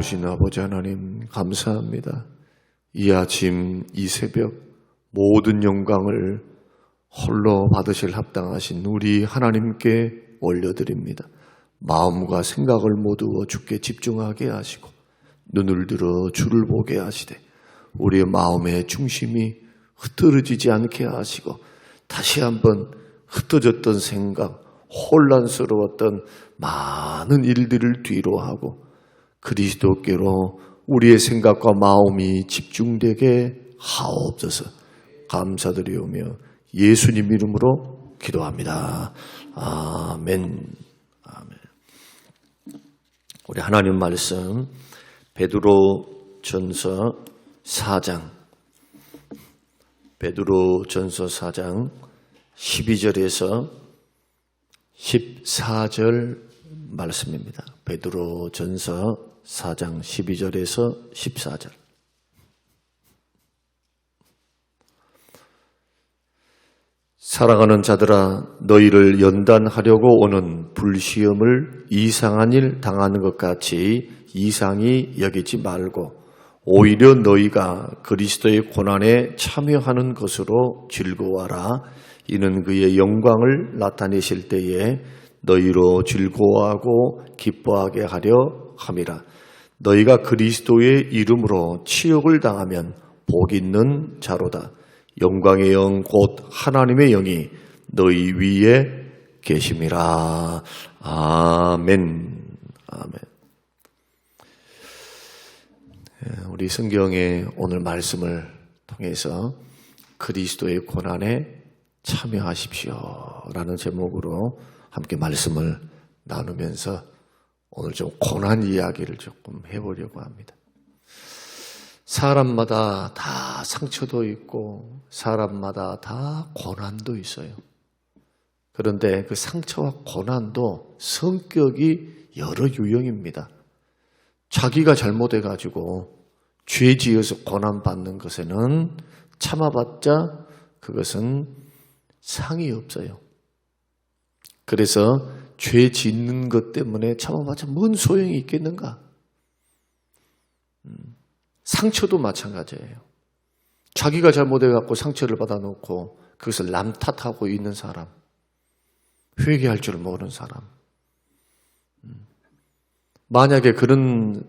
놀라우신 아버지 하나님 감사합니다. 이 아침 이 새벽 모든 영광을 홀로 받으실 합당하신 우리 하나님께 올려드립니다. 마음과 생각을 모두 주께 집중하게 하시고 눈을 들어 주를 보게 하시되 우리의 마음의 중심이 흩어지지 않게 하시고 다시 한번 흩어졌던 생각, 혼란스러웠던 많은 일들을 뒤로 하고 그리스도께로 우리의 생각과 마음이 집중되게 하옵소서. 감사드리오며 예수님 이름으로 기도합니다. 아멘. 아멘. 우리 하나님 말씀 베드로전서 4장 12절에서 14절 말씀입니다. 베드로전서 4장 12절에서 14절. 사랑하는 자들아, 너희를 연단하려고 오는 불시험을 이상한 일 당하는 것 같이 이상히 여기지 말고 오히려 너희가 그리스도의 고난에 참여하는 것으로 즐거워하라. 이는 그의 영광을 나타내실 때에 너희로 즐거워하고 기뻐하게 하려 함이라. 너희가 그리스도의 이름으로 치욕을 당하면 복 있는 자로다. 영광의 영 곧 하나님의 영이 너희 위에 계심이라. 아멘. 아멘. 우리 성경의 오늘 말씀을 통해서 그리스도의 고난에 참여하십시오 라는 제목으로 함께 말씀을 나누면서 오늘 좀 고난 이야기를 조금 해보려고 합니다. 사람마다 다 상처도 있고 사람마다 다 고난도 있어요. 그런데 그 상처와 고난도 성격이 여러 유형입니다. 자기가 잘못해가지고 죄 지어서 고난받는 것에는 참아봤자 그것은 상이 없어요. 그래서 죄 짓는 것 때문에 참아봤자 뭔 소용이 있겠는가? 상처도 마찬가지예요. 자기가 잘못해갖고 상처를 받아놓고 그것을 남 탓하고 있는 사람, 회개할 줄 모르는 사람. 만약에 그런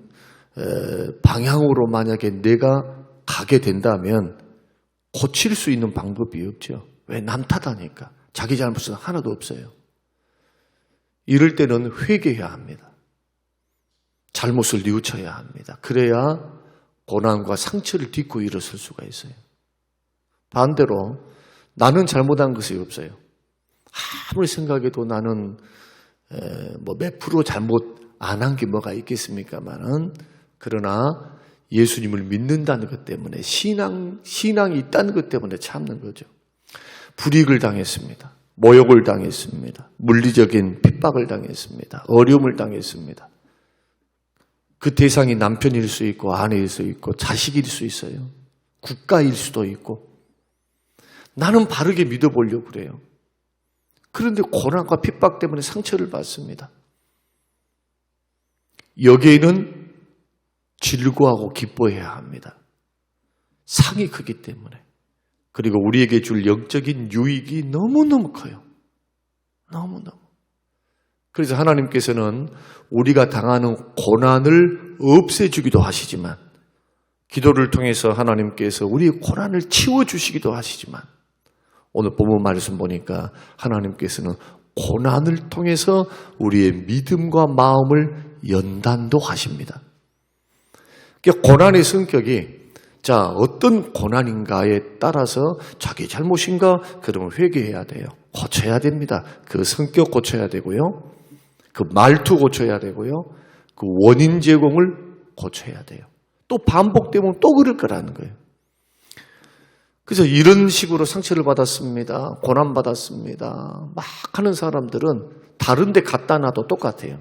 방향으로 만약에 내가 가게 된다면 고칠 수 있는 방법이 없죠. 왜? 남 탓하니까. 자기 잘못은 하나도 없어요. 이럴 때는 회개해야 합니다. 잘못을 뉘우쳐야 합니다. 그래야 고난과 상처를 딛고 일어설 수가 있어요. 반대로 나는 잘못한 것이 없어요. 아무리 생각해도 나는 몇 프로 잘못 안 한 게 뭐가 있겠습니까만은 그러나 예수님을 믿는다는 것 때문에 신앙이 있다는 것 때문에 참는 거죠. 불이익을 당했습니다. 모욕을 당했습니다. 물리적인 핍박을 당했습니다. 어려움을 당했습니다. 그 대상이 남편일 수 있고 아내일 수 있고 자식일 수 있어요. 국가일 수도 있고. 나는 바르게 믿어보려고 그래요. 그런데 고난과 핍박 때문에 상처를 받습니다. 여기에는 즐거워하고 기뻐해야 합니다. 상이 크기 때문에. 그리고 우리에게 줄 영적인 유익이 너무너무 커요. 너무너무. 그래서 하나님께서는 우리가 당하는 고난을 없애주기도 하시지만 기도를 통해서 하나님께서 우리의 고난을 치워주시기도 하시지만 오늘 본문 말씀 보니까 하나님께서는 고난을 통해서 우리의 믿음과 마음을 연단도 하십니다. 고난의 성격이 어떤 고난인가에 따라서 자기 잘못인가? 그러면 회개해야 돼요. 고쳐야 됩니다. 그 성격 고쳐야 되고요. 그 말투 고쳐야 되고요. 그 원인 제공을 고쳐야 돼요. 또 반복되면 또 그럴 거라는 거예요. 그래서 이런 식으로 상처를 받았습니다. 고난받았습니다. 막 하는 사람들은 다른 데 갖다 놔도 똑같아요.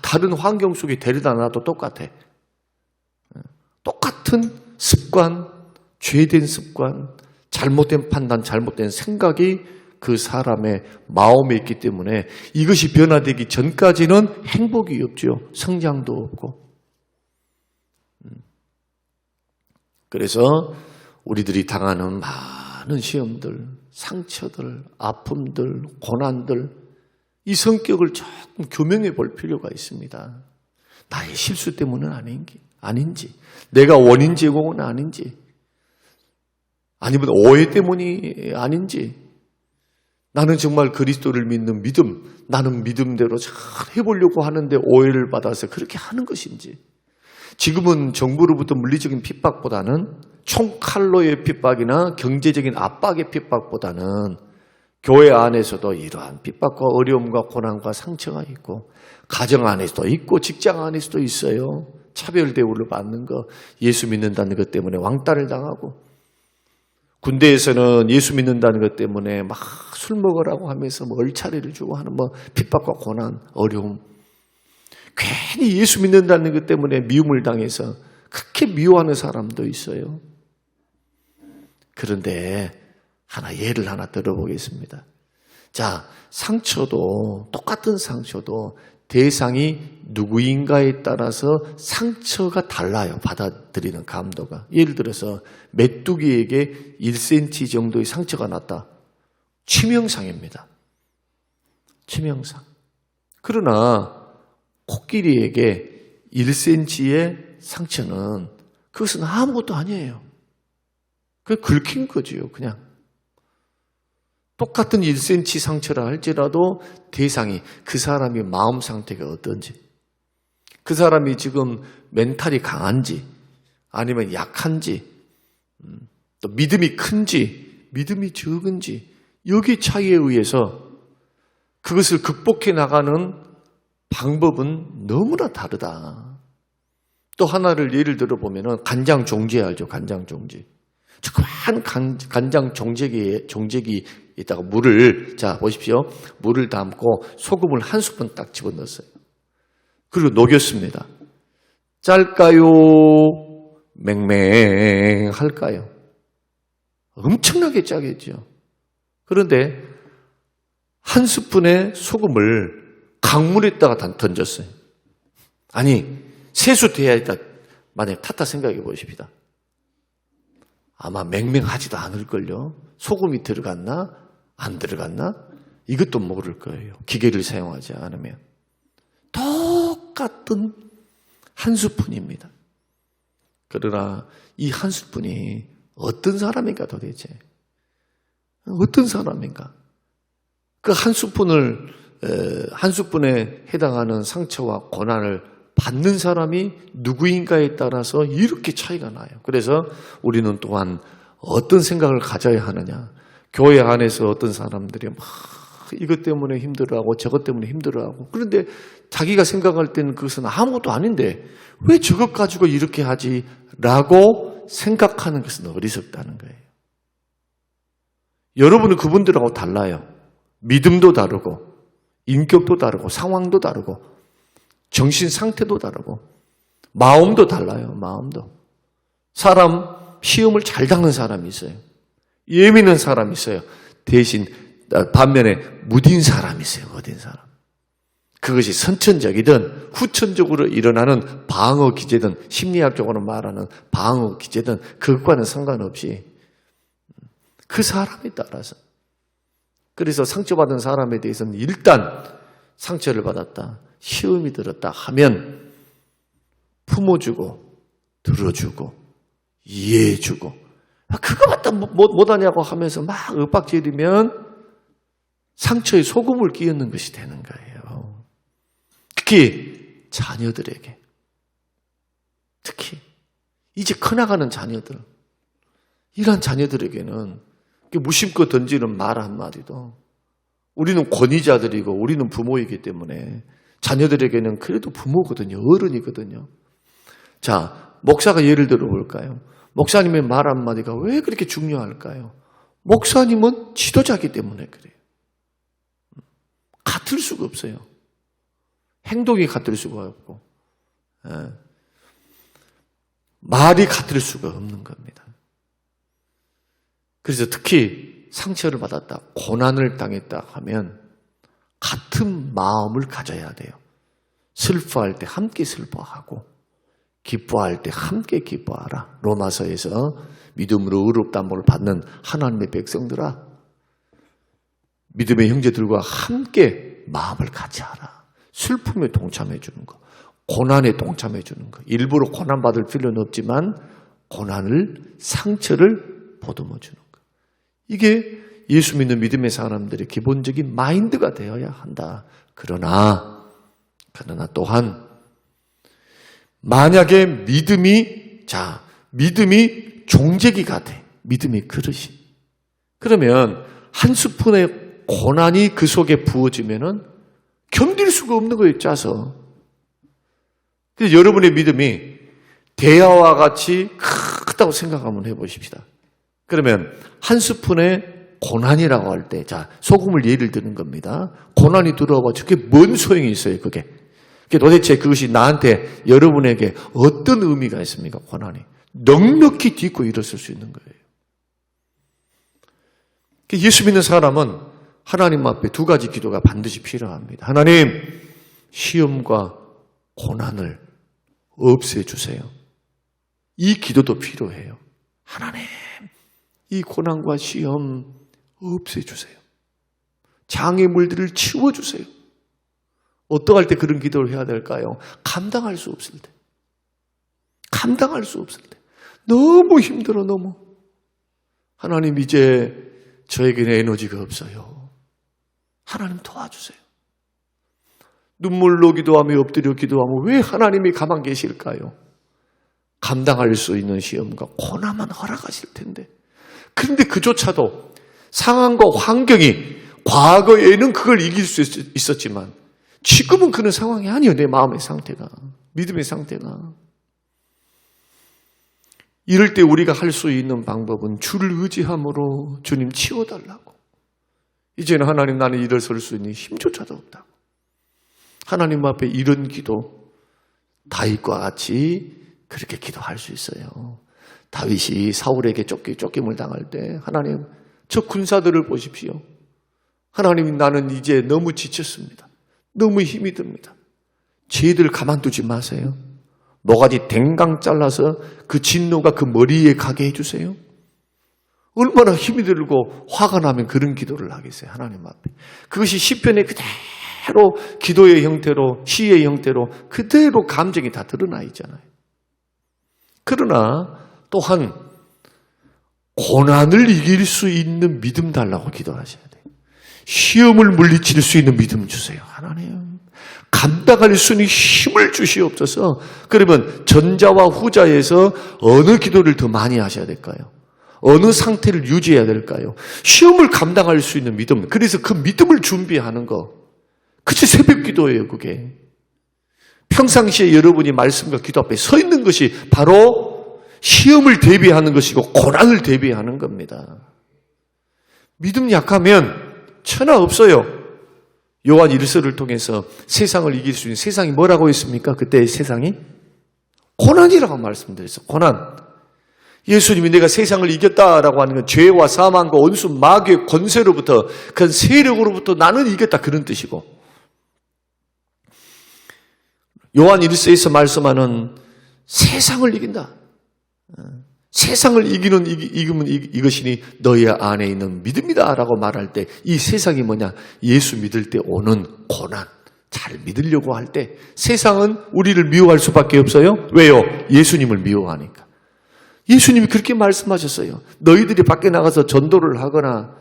다른 환경 속에 데려다 놔도 똑같아. 똑같은 습관, 죄된 습관, 잘못된 판단, 잘못된 생각이 그 사람의 마음에 있기 때문에 이것이 변화되기 전까지는 행복이 없죠. 성장도 없고. 그래서 우리들이 당하는 많은 시험들, 상처들, 아픔들, 고난들, 이 성격을 조금 규명해 볼 필요가 있습니다. 나의 실수 때문은 아닌지, 내가 원인 제공은 아닌지, 아니면 오해 때문이 아닌지, 나는 정말 그리스도를 믿는 믿음, 나는 믿음대로 잘 해보려고 하는데 오해를 받아서 그렇게 하는 것인지, 지금은 정부로부터 물리적인 핍박보다는 총칼로의 핍박이나 경제적인 압박의 핍박보다는 교회 안에서도 이러한 핍박과 어려움과 고난과 상처가 있고 가정 안에서도 있고 직장 안에서도 있어요. 차별 대우를 받는 거, 예수 믿는다는 것 때문에 왕따를 당하고, 군대에서는 예수 믿는다는 것 때문에 막 술 먹으라고 하면서 뭐 얼차리를 주고 하는 뭐 핍박과 고난, 어려움. 괜히 예수 믿는다는 것 때문에 미움을 당해서 그렇게 미워하는 사람도 있어요. 그런데 예를 하나 들어보겠습니다. 자, 상처도, 똑같은 상처도 대상이 누구인가에 따라서 상처가 달라요. 받아들이는 감도가. 예를 들어서 메뚜기에게 1cm 정도의 상처가 났다. 치명상입니다. 치명상. 그러나 코끼리에게 1cm의 상처는 그것은 아무것도 아니에요. 그게 긁힌 거지요, 그냥. 똑같은 1cm 상처라 할지라도 대상이, 그 사람의 마음 상태가 어떤지, 그 사람이 지금 멘탈이 강한지 아니면 약한지, 또 믿음이 큰지 믿음이 적은지, 여기 차이에 의해서 그것을 극복해 나가는 방법은 너무나 다르다. 또 하나를 예를 들어보면 간장종지 알죠? 간장종지. 조그만 간장 종제기 있다가 물을, 자 보십시오. 물을 담고 소금을 한 스푼 딱 집어넣었어요. 그리고 녹였습니다. 짤까요? 맹맹할까요? 엄청나게 짜겠죠. 그런데 한 스푼의 소금을 강물에다가 던졌어요. 아니, 세수대야에다 만약 탔다 생각해 보십시다. 아마 맹맹하지도 않을걸요. 소금이 들어갔나? 안 들어갔나? 이것도 모를 거예요. 기계를 사용하지 않으면. 똑같은 한 스푼입니다. 그러나 이 한 스푼이 어떤 사람인가 도대체? 어떤 사람인가? 그 한 스푼에 해당하는 상처와 고난을 받는 사람이 누구인가에 따라서 이렇게 차이가 나요. 그래서 우리는 또한 어떤 생각을 가져야 하느냐. 교회 안에서 어떤 사람들이 막 이것 때문에 힘들어하고 저것 때문에 힘들어하고, 그런데 자기가 생각할 때는 그것은 아무것도 아닌데 왜 저것 가지고 이렇게 하지? 라고 생각하는 것은 어리석다는 거예요. 여러분은 그분들하고 달라요. 믿음도 다르고 인격도 다르고 상황도 다르고 정신 상태도 다르고 마음도 달라요. 마음도. 사람 시험을 잘 닦는 사람이 있어요. 예민한 사람이 있어요. 대신 반면에 무딘 사람이 있어요. 무딘 사람. 그것이 선천적이든 후천적으로 일어나는 방어 기제든 심리학적으로 말하는 방어 기제든 그것과는 상관없이 그 사람에 따라서. 그래서 상처받은 사람에 대해서는 일단 상처를 받았다, 시험이 들었다 하면 품어주고 들어주고 이해해주고, 그거 갖다 못하냐고 하면서 막 윽박지르면 상처에 소금을 끼얹는 것이 되는 거예요. 특히 자녀들에게, 특히 이제 커나가는 자녀들, 이런 자녀들에게는 무심코 던지는 말 한마디도, 우리는 권위자들이고 우리는 부모이기 때문에 자녀들에게는 그래도 부모거든요. 어른이거든요. 자, 목사가 예를 들어볼까요? 목사님의 말 한마디가 왜 그렇게 중요할까요? 목사님은 지도자이기 때문에 그래요. 같을 수가 없어요. 행동이 같을 수가 없고, 말이 같을 수가 없는 겁니다. 그래서 특히 상처를 받았다, 고난을 당했다 하면 같은 마음을 가져야 돼요. 슬퍼할 때 함께 슬퍼하고 기뻐할 때 함께 기뻐하라. 로마서에서 믿음으로 의롭다함을 받는 하나님의 백성들아, 믿음의 형제들과 함께 마음을 같이 하라. 슬픔에 동참해 주는 거, 고난에 동참해 주는 거. 일부러 고난받을 필요는 없지만 고난을, 상처를 보듬어 주는 거. 이게 예수 믿는 믿음의 사람들의 기본적인 마인드가 되어야 한다. 그러나 또한 만약에 믿음이 종재기가 돼. 믿음이 그릇이. 그러면 한 스푼의 고난이 그 속에 부어지면은 견딜 수가 없는 거예요, 짜서. 그래서 여러분의 믿음이 대야와 같이 크다고 생각 한번 해보십시다. 그러면 한 스푼의 고난이라고 할 때, 소금을 예를 드는 겁니다. 고난이 들어와 저게 뭔 소용이 있어요, 그게. 도대체 그것이 나한테, 여러분에게 어떤 의미가 있습니까, 고난이. 넉넉히 딛고 일어설 수 있는 거예요. 예수 믿는 사람은 하나님 앞에 두 가지 기도가 반드시 필요합니다. 하나님, 시험과 고난을 없애주세요. 이 기도도 필요해요. 하나님, 이 고난과 시험 없애주세요. 장애물들을 치워주세요. 어떠할 때 그런 기도를 해야 될까요? 감당할 수 없을 때. 감당할 수 없을 때. 너무 힘들어, 너무. 하나님, 이제 저에게는 에너지가 없어요. 하나님 도와주세요. 눈물로 기도하며 엎드려 기도하며 왜 하나님이 가만 계실까요? 감당할 수 있는 시험과 고난만 허락하실 텐데. 그런데 그조차도 상황과 환경이 과거에는 그걸 이길 수 있었지만 지금은 그런 상황이 아니에요. 내 마음의 상태가, 믿음의 상태가. 이럴 때 우리가 할 수 있는 방법은 주를 의지함으로 주님 치워달라고. 이제는 하나님, 나는 일어설 수 있는 힘조차도 없다고. 하나님 앞에 이런 기도, 다윗과 같이 그렇게 기도할 수 있어요. 다윗이 사울에게 쫓김을 당할 때 하나님, 저 군사들을 보십시오. 하나님, 나는 이제 너무 지쳤습니다. 너무 힘이 듭니다. 쟤들 가만두지 마세요. 모가지 댕강 잘라서 그 진노가 그 머리에 가게 해주세요. 얼마나 힘이 들고 화가 나면 그런 기도를 하겠어요, 하나님 앞에. 그것이 시편의 그대로 기도의 형태로, 시의 형태로 그대로 감정이 다 드러나 있잖아요. 그러나 또한 고난을 이길 수 있는 믿음 달라고 기도하셔야 돼요. 시험을 물리칠 수 있는 믿음 주세요, 하나님. 감당할 수 있는 힘을 주시옵소서. 그러면 전자와 후자에서 어느 기도를 더 많이 하셔야 될까요? 어느 상태를 유지해야 될까요? 시험을 감당할 수 있는 믿음. 그래서 그 믿음을 준비하는 거. 그치, 새벽 기도예요, 그게. 평상시에 여러분이 말씀과 기도 앞에 서 있는 것이 바로 시험을 대비하는 것이고 고난을 대비하는 겁니다. 믿음 약하면 천하 없어요. 요한 1서를 통해서 세상을 이길 수 있는, 세상이 뭐라고 했습니까? 그때 세상이 고난이라고 말씀드렸어요. 고난. 예수님이 내가 세상을 이겼다라고 하는 건 죄와 사망과 원수 마귀의 권세로부터, 그 세력으로부터 나는 이겼다, 그런 뜻이고, 요한 1서에서 말씀하는 세상을 이긴다. 세상을 이기는 이것이니 너희 안에 있는 믿음이다 라고 말할 때 이 세상이 뭐냐? 예수 믿을 때 오는 고난. 잘 믿으려고 할 때 세상은 우리를 미워할 수밖에 없어요. 왜요? 예수님을 미워하니까. 예수님이 그렇게 말씀하셨어요. 너희들이 밖에 나가서 전도를 하거나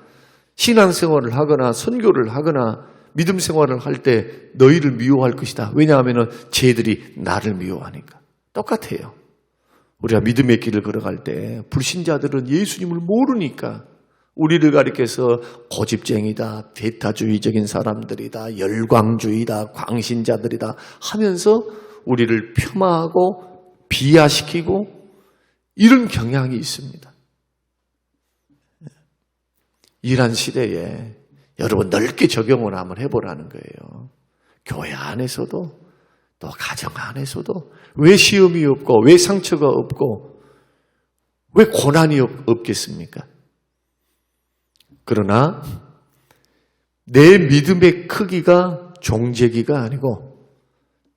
신앙생활을 하거나 선교를 하거나 믿음 생활을 할 때 너희를 미워할 것이다. 왜냐하면 쟤들이 나를 미워하니까. 똑같아요. 우리가 믿음의 길을 걸어갈 때 불신자들은 예수님을 모르니까 우리를 가리켜서 고집쟁이다, 배타주의적인 사람들이다, 열광주의다, 광신자들이다 하면서 우리를 폄하하고 비하시키고 이런 경향이 있습니다. 이런 시대에 여러분 넓게 적용을 한번 해보라는 거예요. 교회 안에서도 또 가정 안에서도 왜 시험이 없고 왜 상처가 없고 왜 고난이 없겠습니까? 그러나 내 믿음의 크기가 종재기가 아니고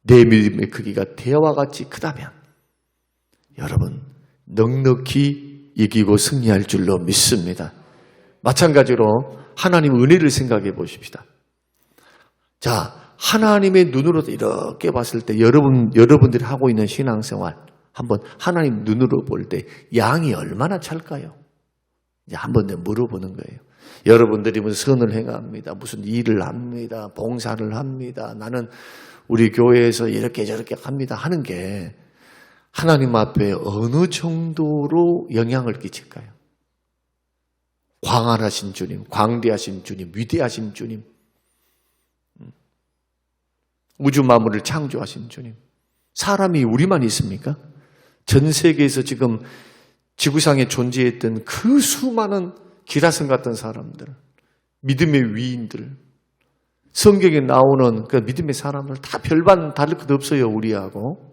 내 믿음의 크기가 대화와 같이 크다면 여러분 넉넉히 이기고 승리할 줄로 믿습니다. 마찬가지로 하나님 은혜를 생각해 보십시다. 자, 하나님의 눈으로 이렇게 봤을 때 여러분들이 하고 있는 신앙생활 한번 하나님 눈으로 볼 때 양이 얼마나 찰까요? 이제 한번 더 물어보는 거예요. 여러분들이 무슨 선을 행합니다. 무슨 일을 합니다. 봉사를 합니다. 나는 우리 교회에서 이렇게 저렇게 합니다. 하는 게 하나님 앞에 어느 정도로 영향을 끼칠까요? 광활하신 주님, 광대하신 주님, 위대하신 주님, 우주 만물을 창조하신 주님. 사람이 우리만 있습니까? 전 세계에서 지금 지구상에 존재했던 그 수많은 기라성 같은 사람들, 믿음의 위인들, 성경에 나오는 그 믿음의 사람들 다 별반 다를 것 없어요, 우리하고.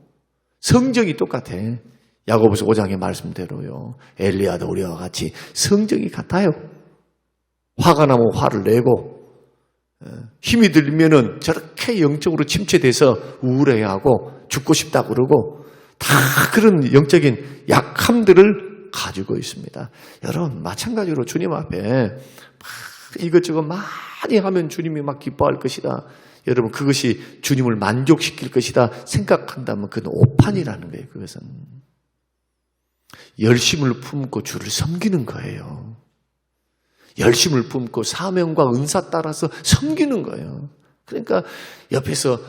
성정이 똑같아. 야고보서 5장의 말씀대로요. 엘리야도 우리와 같이 성정이 같아요. 화가 나면 화를 내고 힘이 들면은 저렇게 영적으로 침체돼서 우울해하고 죽고 싶다 그러고 다 그런 영적인 약함들을 가지고 있습니다. 여러분 마찬가지로 주님 앞에 이것저것 많이 하면 주님이 막 기뻐할 것이다. 여러분 그것이 주님을 만족시킬 것이다 생각한다면 그건 오판이라는 거예요. 그것은 열심을 품고 주를 섬기는 거예요. 열심을 품고 사명과 은사 따라서 섬기는 거예요. 그러니까 옆에서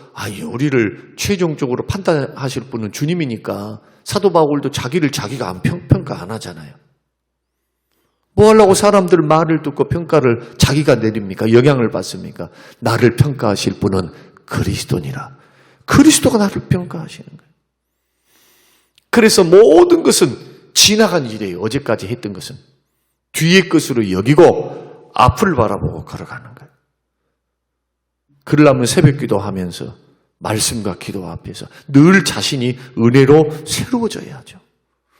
우리를 최종적으로 판단하실 분은 주님이니까 사도 바울도 자기를 자기가 평가 안 하잖아요. 뭐 하려고 사람들 말을 듣고 평가를 자기가 내립니까? 영향을 받습니까? 나를 평가하실 분은 그리스도니라. 그리스도가 나를 평가하시는 거예요. 그래서 모든 것은 지나간 일이에요. 어제까지 했던 것은. 뒤의 것으로 여기고 앞을 바라보고 걸어가는 거예요. 그러려면 새벽 기도하면서 말씀과 기도 앞에서 늘 자신이 은혜로 새로워져야죠.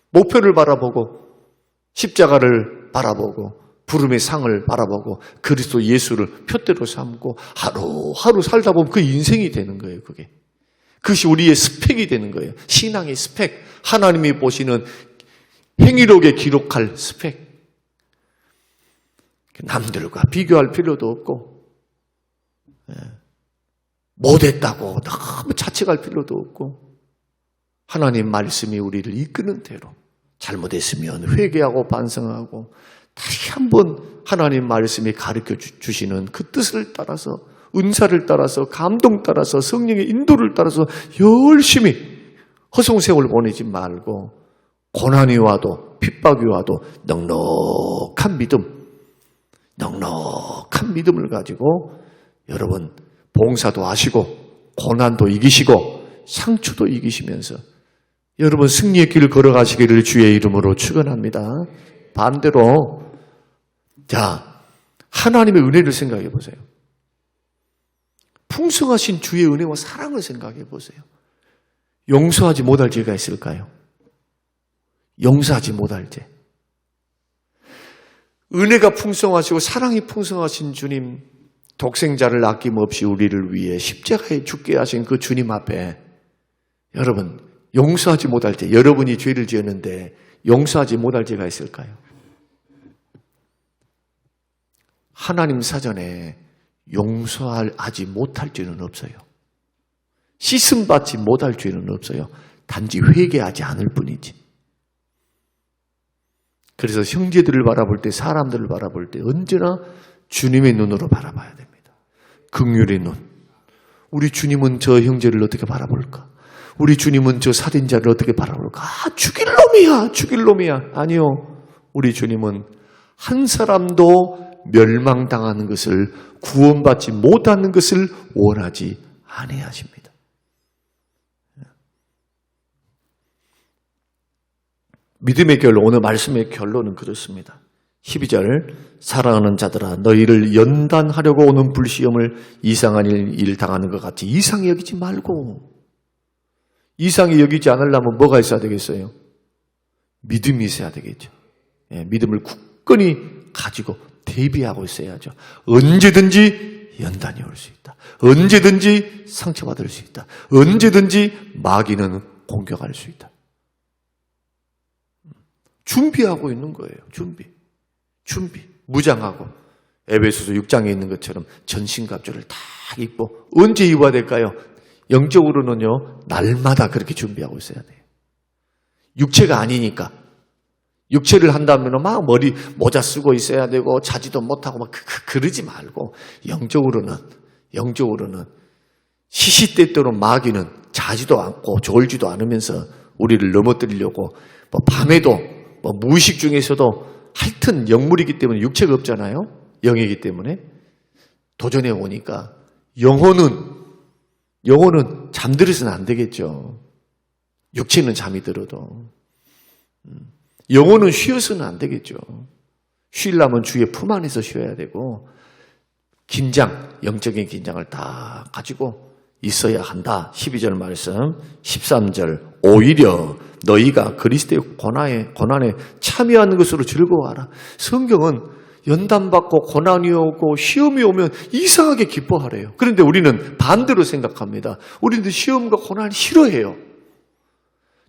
목표를 바라보고 십자가를 바라보고 부름의 상을 바라보고 그리스도 예수를 표대로 삼고 하루하루 살다 보면 그 인생이 되는 거예요. 그것이 우리의 스펙이 되는 거예요. 신앙의 스펙, 하나님이 보시는 행위록에 기록할 스펙. 남들과 비교할 필요도 없고 못했다고 너무 자책할 필요도 없고 하나님 말씀이 우리를 이끄는 대로 잘못했으면 회개하고 반성하고 다시 한번 하나님 말씀이 가르쳐 주시는 그 뜻을 따라서 은사를 따라서 감동 따라서 성령의 인도를 따라서 열심히 허송세월 보내지 말고 고난이 와도 핍박이 와도 넉넉한 믿음을 가지고 여러분 봉사도 하시고 고난도 이기시고 상처도 이기시면서 여러분 승리의 길을 걸어가시기를 주의 이름으로 축원합니다. 반대로 자 하나님의 은혜를 생각해 보세요. 풍성하신 주의 은혜와 사랑을 생각해 보세요. 용서하지 못할 죄가 있을까요? 용서하지 못할 죄. 은혜가 풍성하시고 사랑이 풍성하신 주님, 독생자를 아낌없이 우리를 위해 십자가에 죽게 하신 그 주님 앞에 여러분 용서하지 못할 죄, 여러분이 죄를 지었는데 용서하지 못할 죄가 있을까요? 하나님 사전에 용서하지 못할 죄는 없어요. 씻음받지 못할 죄는 없어요. 단지 회개하지 않을 뿐이지. 그래서 형제들을 바라볼 때, 사람들을 바라볼 때 언제나 주님의 눈으로 바라봐야 됩니다. 긍휼의 눈. 우리 주님은 저 형제를 어떻게 바라볼까? 우리 주님은 저 살인자를 어떻게 바라볼까? 죽일 놈이야. 아니요. 우리 주님은 한 사람도 멸망당하는 것을, 구원받지 못하는 것을 원하지 아니하십니다. 믿음의 결론, 오늘 말씀의 결론은 그렇습니다. 12절 사랑하는 자들아 너희를 연단하려고 오는 불시험을 이상한 일 당하는 것 같이 이상히 여기지 말고, 이상히 여기지 않으려면 뭐가 있어야 되겠어요? 믿음이 있어야 되겠죠. 믿음을 굳건히 가지고 대비하고 있어야죠. 언제든지 연단이 올 수 있다. 언제든지 상처받을 수 있다. 언제든지 마귀는 공격할 수 있다. 준비하고 있는 거예요. 준비. 무장하고 에베소서 6장에 있는 것처럼 전신갑주를 다 입고 언제 입어야 될까요? 영적으로는요. 날마다 그렇게 준비하고 있어야 돼요. 육체가 아니니까. 육체를 한다면 막 머리 모자 쓰고 있어야 되고 자지도 못하고 막 그러지 말고 영적으로는 시시때때로 마귀는 자지도 않고 졸지도 않으면서 우리를 넘어뜨리려고 밤에도 무의식 중에서도 하여튼 영물이기 때문에 육체가 없잖아요. 영이기 때문에 도전해 오니까 영혼은 잠들어서는 안 되겠죠. 육체는 잠이 들어도 영혼은 쉬어서는 안 되겠죠. 쉬려면 주의 품 안에서 쉬어야 되고 영적인 긴장을 다 가지고 있어야 한다. 12절 말씀, 13절 오히려 너희가 그리스도의 고난에 참여하는 것으로 즐거워하라. 성경은 연단받고 고난이 오고 시험이 오면 이상하게 기뻐하래요. 그런데 우리는 반대로 생각합니다. 우리는 시험과 고난을 싫어해요.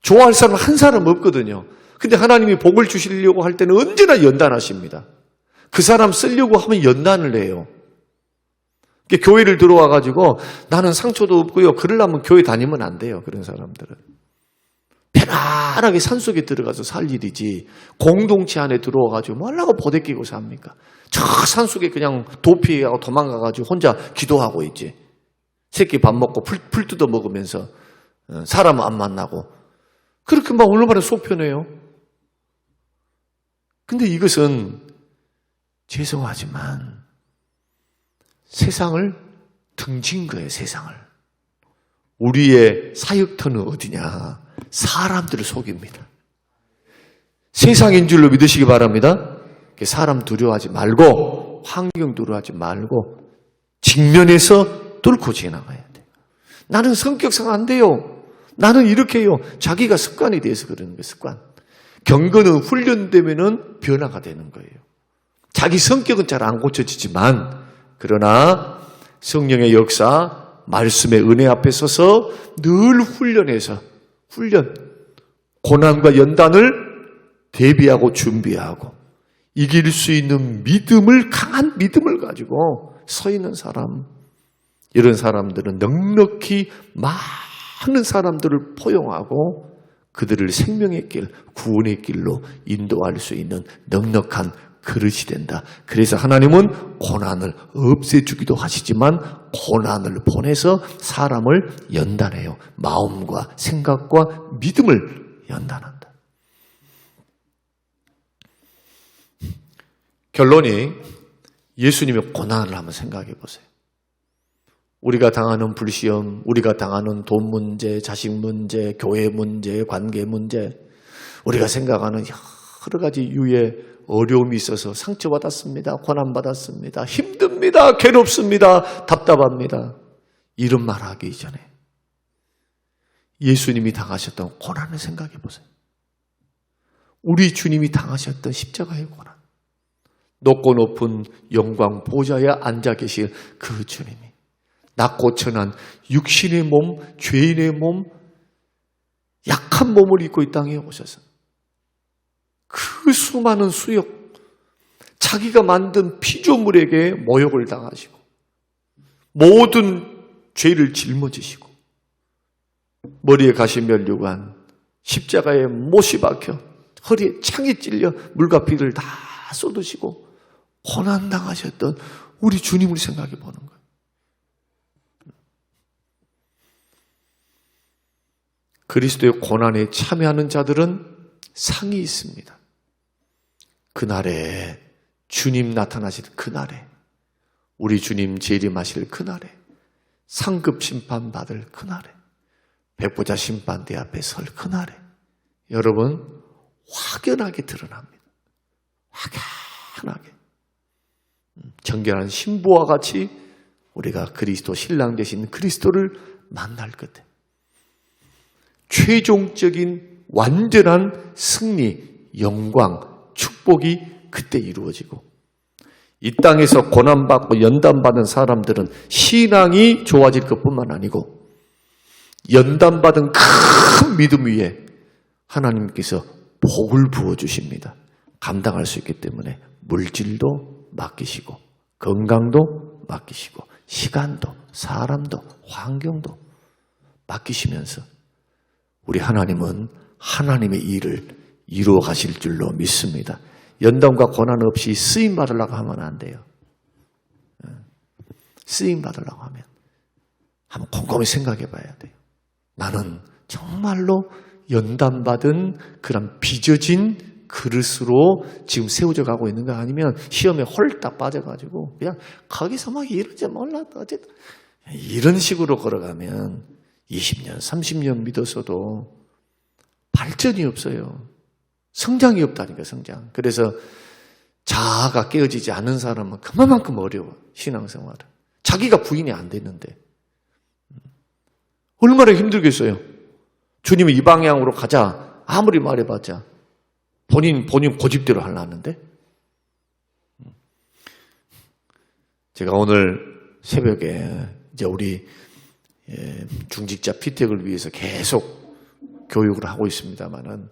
좋아할 사람 한 사람 없거든요. 근데 하나님이 복을 주시려고 할 때는 언제나 연단하십니다. 그 사람 쓰려고 하면 연단을 해요. 교회를 들어와가지고 나는 상처도 없고요. 그러려면 교회 다니면 안 돼요. 그런 사람들은. 편안하게 산속에 들어가서 살 일이지 공동체 안에 들어와가지고 뭐하려고 보대끼고 삽니까? 저 산속에 그냥 도피하고 도망가가지고 혼자 기도하고 있지. 새끼 밥 먹고 풀 뜯어 먹으면서 사람 안 만나고 그렇게 막 얼마나 속 편해요. 근데 이것은 죄송하지만 세상을 등진 거예요. 세상을. 우리의 사역터는 어디냐? 사람들을 속입니다. 세상인 줄로 믿으시기 바랍니다. 사람 두려워하지 말고 환경 두려워하지 말고 직면해서 뚫고 지나가야 돼요. 나는 성격상 안 돼요. 나는 이렇게 해요. 자기가 습관이 돼서 그러는 거예요. 습관. 경건은 훈련되면은 변화가 되는 거예요. 자기 성격은 잘 안 고쳐지지만 그러나 성령의 역사, 말씀의 은혜 앞에 서서 늘 고난과 연단을 대비하고 준비하고 이길 수 있는 강한 믿음을 가지고 서 있는 사람, 이런 사람들은 넉넉히 많은 사람들을 포용하고 그들을 생명의 길, 구원의 길로 인도할 수 있는 넉넉한 그릇이 된다. 그래서 하나님은 고난을 없애주기도 하시지만 고난을 보내서 사람을 연단해요. 마음과 생각과 믿음을 연단한다. 결론이 예수님의 고난을 한번 생각해 보세요. 우리가 당하는 불시험, 우리가 당하는 돈 문제, 자식 문제, 교회 문제, 관계 문제, 우리가 생각하는 여러 가지 유의 어려움이 있어서 상처받았습니다. 고난받았습니다. 힘듭니다. 괴롭습니다. 답답합니다. 이런 말 하기 이전에 예수님이 당하셨던 고난을 생각해 보세요. 우리 주님이 당하셨던 십자가의 고난. 높고 높은 영광 보좌에 앉아 계실 그 주님이 낮고 천한 육신의 몸, 죄인의 몸, 약한 몸을 입고 이 땅에 오셔서 그 수많은 수욕, 자기가 만든 피조물에게 모욕을 당하시고 모든 죄를 짊어지시고 머리에 가시면류관, 십자가에 못이 박혀 허리에 창이 찔려 물과 피를 다 쏟으시고 고난당하셨던 우리 주님을 생각해 보는 거예요. 그리스도의 고난에 참여하는 자들은 상이 있습니다. 그날에 주님 나타나실 그날에 우리 주님 재림하실 그날에 상급 심판 받을 그날에 백보자 심판대 앞에 설 그날에 여러분 확연하게 드러납니다. 확연하게 정결한 신부와 같이 우리가 그리스도 신랑 되신 그리스도를 만날 끝에 최종적인 완전한 승리, 영광, 축복이 그때 이루어지고 이 땅에서 고난받고 연단받은 사람들은 신앙이 좋아질 것뿐만 아니고 연단받은 큰 믿음 위에 하나님께서 복을 부어주십니다. 감당할 수 있기 때문에 물질도 맡기시고 건강도 맡기시고 시간도 사람도 환경도 맡기시면서 우리 하나님은 하나님의 일을 이루어 가실 줄로 믿습니다. 연단과 고난 없이 쓰임 받으려고 하면 안 돼요. 쓰임 받으려고 하면 한번 곰곰이 생각해 봐야 돼요. 나는 정말로 연단받은 그런 빚어진 그릇으로 지금 세워져 가고 있는가, 아니면 시험에 홀딱 빠져가지고 그냥 거기서 막 이러지 몰라 어쨌든 이런 식으로 걸어가면 20년 30년 믿어서도 발전이 없어요. 성장이 없다니까, 성장. 그래서 자아가 깨어지지 않은 사람은 그만큼 어려워, 신앙생활은. 자기가 부인이 안 됐는데 얼마나 힘들겠어요. 주님이 이 방향으로 가자 아무리 말해봤자 본인 고집대로 하려는데. 제가 오늘 새벽에 이제 우리 중직자 피택을 위해서 계속 교육을 하고 있습니다만은,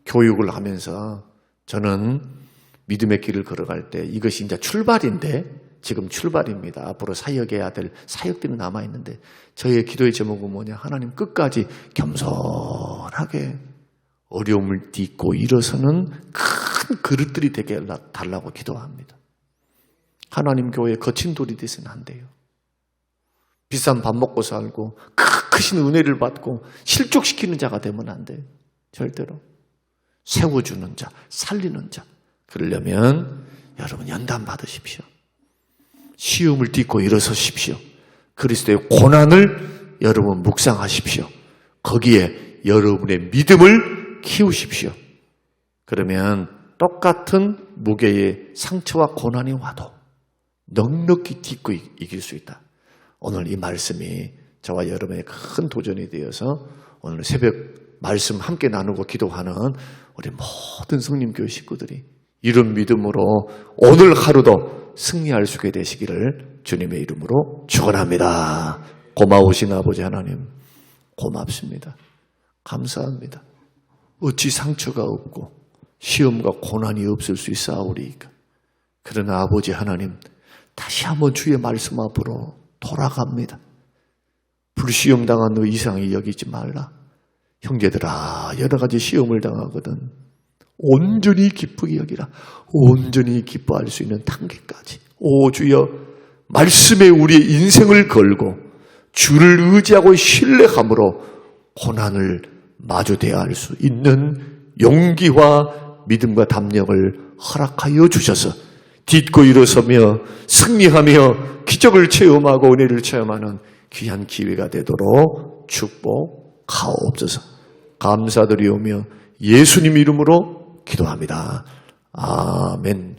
교육을 하면서 저는 믿음의 길을 걸어갈 때 이것이 이제 출발인데, 지금 출발입니다. 앞으로 사역해야 될 사역들이 남아있는데, 저의 기도의 제목은 뭐냐? 하나님 끝까지 겸손하게 어려움을 딛고 일어서는 큰 그릇들이 되게 달라고 기도합니다. 하나님 교회에 거친 돌이 되서는 안 돼요. 비싼 밥 먹고 살고 크신 은혜를 받고 실족시키는 자가 되면 안 돼요. 절대로. 세워주는 자, 살리는 자. 그러려면 여러분 연단 받으십시오. 시험을 딛고 일어서십시오. 그리스도의 고난을 여러분 묵상하십시오. 거기에 여러분의 믿음을 키우십시오. 그러면 똑같은 무게의 상처와 고난이 와도 넉넉히 딛고 이길 수 있다. 오늘 이 말씀이 저와 여러분의 큰 도전이 되어서 오늘 새벽 말씀 함께 나누고 기도하는 우리 모든 성림교회 식구들이 이런 믿음으로 오늘 하루도 승리할 수 있게 되시기를 주님의 이름으로 축원합니다. 고마우신 아버지 하나님, 고맙습니다. 감사합니다. 어찌 상처가 없고 시험과 고난이 없을 수 있사오리이까. 그러나 아버지 하나님, 다시 한번 주의 말씀 앞으로 돌아갑니다. 불시험 당한 너 이상히 여기지 말라. 형제들아, 여러 가지 시험을 당하거든 온전히 기쁘게 여기라. 온전히 기뻐할 수 있는 단계까지, 오 주여, 말씀에 우리의 인생을 걸고 주를 의지하고 신뢰함으로 고난을 마주 대할 수 있는 용기와 믿음과 담력을 허락하여 주셔서 딛고 일어서며 승리하며 기적을 체험하고 은혜를 체험하는 귀한 기회가 되도록 축복하옵소서. 감사드리오며 예수님 이름으로 기도합니다. 아멘.